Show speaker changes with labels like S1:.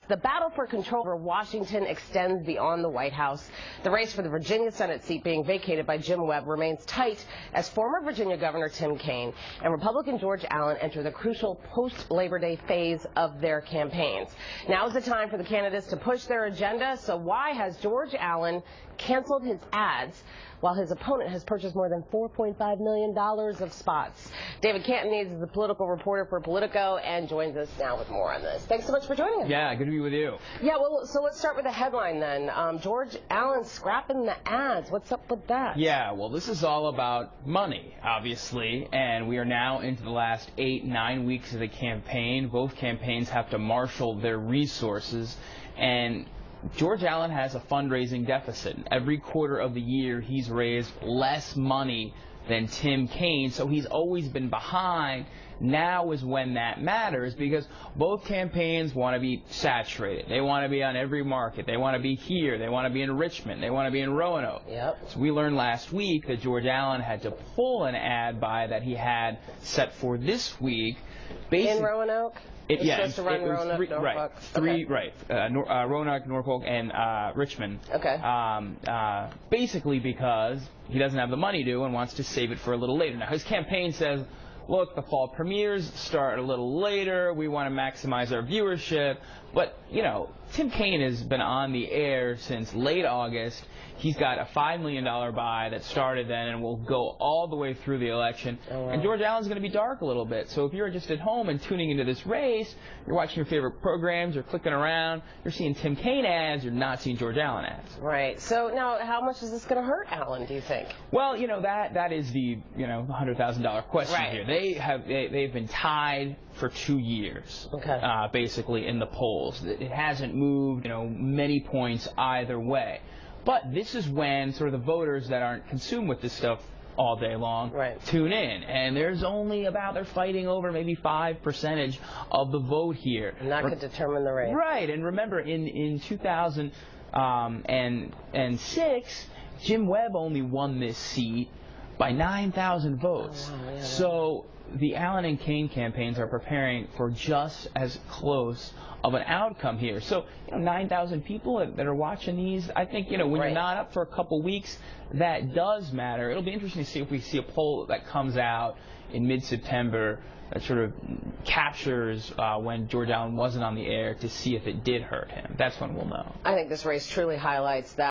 S1: The battle for control over Washington extends beyond the White House. The race for the Virginia Senate seat being vacated by Jim Webb remains tight as former Virginia Governor Tim Kaine and Republican George Allen enter the crucial post-Labor Day phase of their campaigns. Now is the time for the candidates to push their agenda. So why has George Allen canceled his ads while his opponent has purchased more than $4.5 million of spots? David Catanese is the political reporter for Politico and joins us now with more on this. Thanks so much for joining us.
S2: Yeah, good to be with you.
S1: Yeah, well, so let's start with the headline then. George Allen scrapping the ads. What's up with that?
S2: Yeah, well, this is all about money, obviously, and we are now into the last 8-9 weeks of the campaign. Both campaigns have to marshal their resources, and George Allen has a fundraising deficit. Every quarter of the year, he's raised less money than Tim Kaine, so he's always been behind. Now is when that matters, because both campaigns want to be saturated. They want to be on every market. They want to be here. They want to be in Richmond. They want to be in Roanoke.
S1: Yep.
S2: So we learned last week that George Allen had to pull an ad buy that he had set for this week.
S1: In Roanoke?
S2: Yeah,
S1: supposed to run Roanoke, Norfolk.
S2: Roanoke, Norfolk, and Richmond.
S1: Okay.
S2: Basically because he doesn't have the money to and wants to save it for a little later. Now, his campaign says, look, the fall premieres start a little later. We want to maximize our viewership. But, you know, Tim Kaine has been on the air since late August. He's got a $5 million buy that started then and will go all the way through the election. Oh, wow. And George Allen's going to be dark a little bit. So if you're just at home and tuning into this race, you're watching your favorite programs, you're clicking around, you're seeing Tim Kaine ads, you're not seeing George Allen ads.
S1: Right. So now how much is this going to hurt Allen, do you think?
S2: Well, you know, that is the, you know, $100,000 question here. They've been tied for 2 years,
S1: okay.
S2: Basically in the polls. It hasn't moved, you know, many points either way. But this is when sort of the voters that aren't consumed with this stuff all day long tune in. And there's only about, they're fighting over maybe 5% of the vote here.
S1: And that could determine the race. Right.
S2: And remember, in 2006, Jim Webb only won this seat by 9,000 votes.
S1: Oh, wow, yeah,
S2: so the Allen and Kaine campaigns are preparing for just as close of an outcome here. So, you know, 9,000 people that are watching these, I think, you know, when you're not up for a couple weeks, that does matter. It'll be interesting to see if we see a poll that comes out in mid-September that sort of captures when George Allen wasn't on the air to see if it did hurt him. That's when we'll know.
S1: I think this race truly highlights that.